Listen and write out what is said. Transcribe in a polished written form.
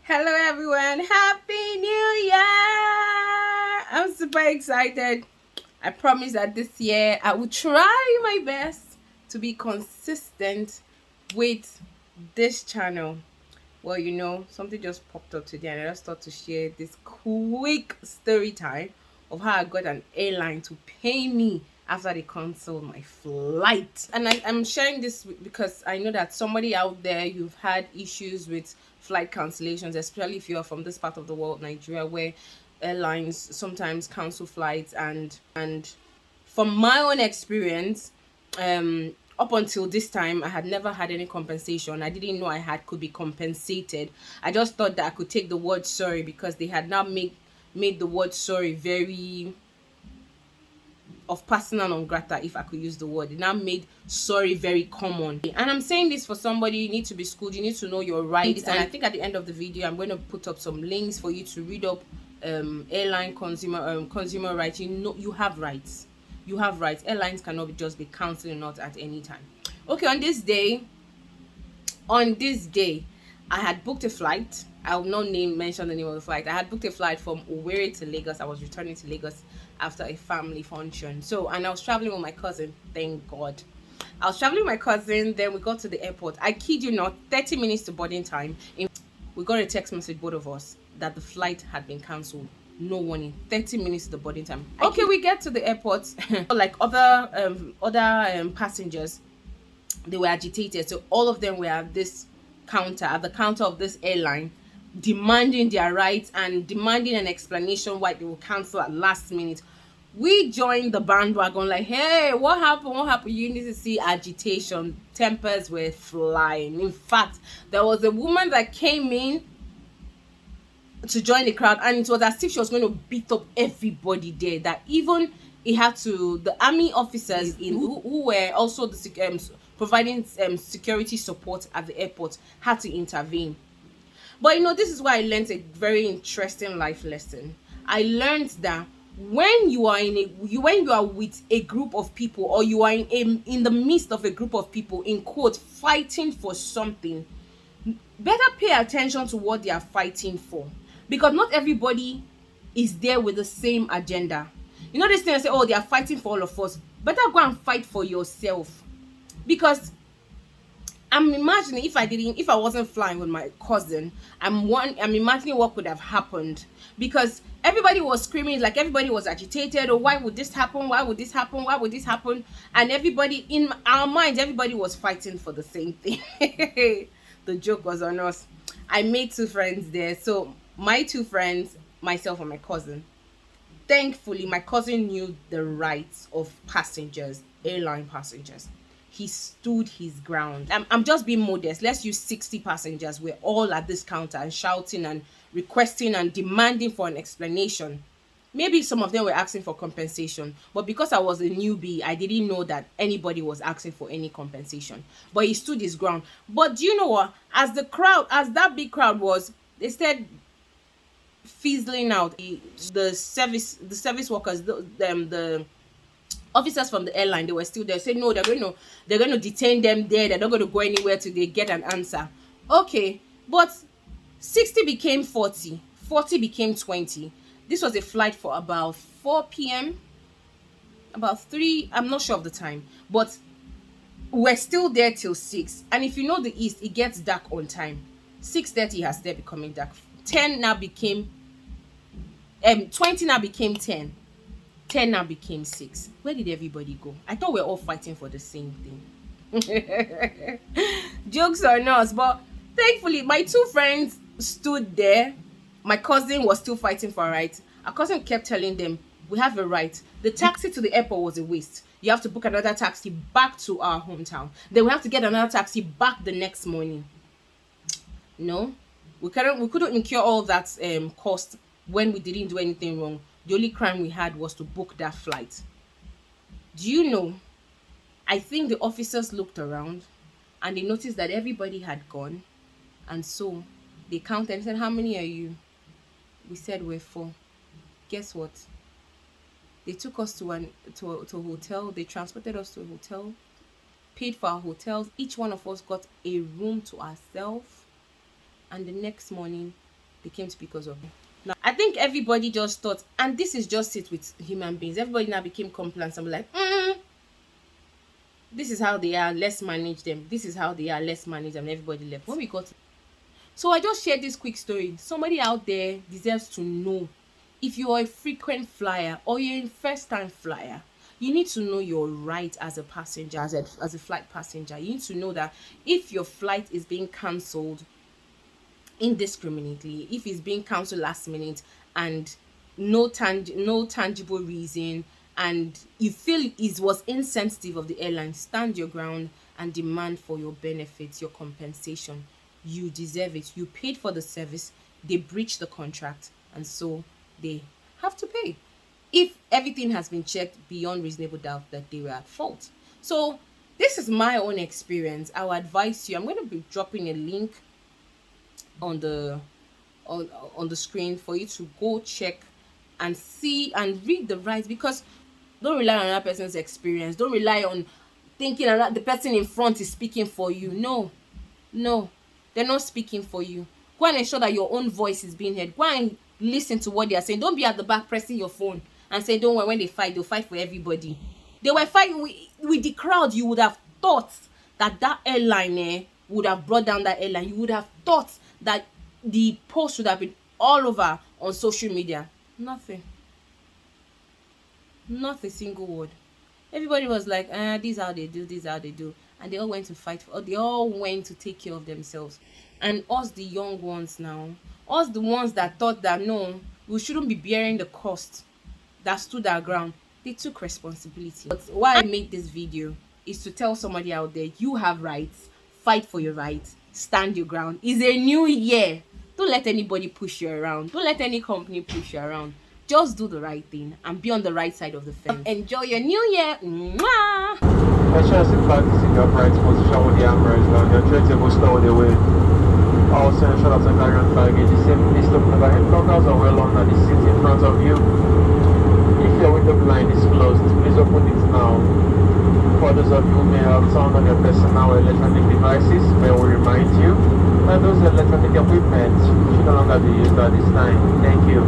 Hello, everyone. Happy New Year! I'm super excited. I promise that this year I will try my best to be consistent with this channel. Well, something just popped up today, and I just thought to share this quick story time of how I got an airline to pay me after they canceled my flight. And I'm sharing this because I know that somebody out there, you've had issues with flight cancellations, especially if you're from this part of the world, Nigeria, where airlines sometimes cancel flights. And from my own experience, up until this time, I had never had any compensation. I didn't know I had could be compensated. I just thought that I could take the word sorry, because they had now made the word sorry very of persona non grata, if I could use the word. It now made sorry very common. And I'm saying this for somebody, you need to be schooled, you need to know your rights. And I think at the end of the video, I'm going to put up some links for you to read up airline consumer rights. You have rights. You have rights. Airlines cannot just be canceling out at any time. Okay, on this day, I had booked a flight. I will not mention the name of the flight. I had booked a flight from Owerri to Lagos. I was returning to Lagos after a family function. And I was traveling with my cousin. Thank God. I was traveling with my cousin. Then we got to the airport. I kid you not, 30 minutes to boarding time. We got a text message, both of us, that the flight had been cancelled. No warning. 30 minutes to the boarding time. Okay, we get to the airport. Like other passengers, they were agitated. So all of them were at the counter of this airline, demanding their rights and demanding an explanation why they will cancel at last minute. We joined the bandwagon like, hey, what happened? What happened? You need to see agitation. Tempers were flying. In fact, there was a woman that came in to join the crowd, and it was as if she was going to beat up everybody there, that even the army officers who were also providing security support at the airport had to intervene. But this is why I learned a very interesting life lesson. I learned that when you are with a group of people, or you are in the midst of a group of people, in quote, fighting for something, better pay attention to what they are fighting for, because not everybody is there with the same agenda. This thing I say, oh, they are fighting for all of us. Better go and fight for yourself. Because I'm imagining, if I wasn't flying with my cousin, I'm imagining what could have happened, because everybody was screaming, like everybody was agitated. Oh, why would this happen? Why would this happen? Why would this happen? And everybody, in our minds, everybody was fighting for the same thing. The joke was on us. I made two friends there. So my two friends, myself and my cousin. Thankfully, my cousin knew the rights of passengers, airline passengers. He stood his ground. I'm just being modest. Let's use 60 passengers. We're all at this counter and shouting and requesting and demanding for an explanation. Maybe some of them were asking for compensation, but because I was a newbie, I didn't know that anybody was asking for any compensation. But he stood his ground. But do you know what? As that big crowd was, they said, fizzling out, the service workers, the officers from the airline, they were still there. Said no, they're going to detain them there. They're not going to go anywhere till they get an answer. Okay, but 60 became 40, 40 became 20. This was a flight for about 4 p.m, about 3, I'm not sure of the time, but we're still there till 6. And if you know the East, it gets dark on time. 6:30 has there becoming dark. 10 now became 20 now became 10. 10 now became 6. Where did everybody go? I thought we are all fighting for the same thing. Jokes on us, but thankfully my two friends stood there. My cousin was still fighting for a right. Our cousin kept telling them, we have a right. The taxi to the airport was a waste. You have to book another taxi back to our hometown. Then we have to get another taxi back the next morning. No, we couldn't incur all that cost when we didn't do anything wrong. The only crime we had was to book that flight. Do you know, I think the officers looked around and they noticed that everybody had gone, and so they counted and said, how many are you? We said we're 4. Guess what? They took us to a hotel. They transported us to a hotel, paid for our hotels. Each one of us got a room to ourselves. And the next morning, They came to because of me. Now, I think everybody just thought, and this is just it with human beings. Everybody now became compliant and be like, this is how they are, let's manage them. This is how they are, let's manage them. And everybody left. When we got, so I just shared this quick story. Somebody out there deserves to know, if you're a frequent flyer or you're a first-time flyer, you need to know your right as a passenger, as a flight passenger. You need to know that if your flight is being cancelled indiscriminately, if it's being cancelled last minute and no tangible reason, and you feel it was insensitive of the airline, stand your ground and demand for your benefits, your compensation. You deserve it. You paid for the service, they breached the contract, and so they have to pay if everything has been checked beyond reasonable doubt that they were at fault. So this is my own experience. I will advise you. I'm going to be dropping a link on the screen for you to go check and see and read the rights, because don't rely on another person's experience. Don't rely on thinking that the person in front is speaking for you. No, they're not speaking for you. Go and ensure that your own voice is being heard. Go and listen to what they are saying. Don't be at the back pressing your phone and say, don't worry, when they fight, they'll fight for everybody. They were fighting with the crowd. You would have thought that airline would have brought down that airline. You would have thought that the post would have been all over on social media. Nothing. Not a single word. Everybody was like, this is how they do, this is how they do. And they all went to fight for, they all went to take care of themselves. And us, the young ones now, us, the ones that thought that no, we shouldn't be bearing the cost, that stood our ground, they took responsibility. But why I made this video is to tell somebody out there, you have rights, fight for your rights, stand your ground. It's a new year. Don't let anybody push you around. Don't let any company push you around. Just do the right thing and be on the right side of the fence. Enjoy your new year. Mwah! Ensure sit back in your upright position with the armrest down. Your tray table stowed away. Also ensure that the carry-on baggage is safely stowed in the hand counters or well under the seat in front of you. If your window blind is closed, please open it now. For those of you who may have sound on your personal electronic devices, may we remind you that those electronic equipment should no longer be used at this time. Thank you.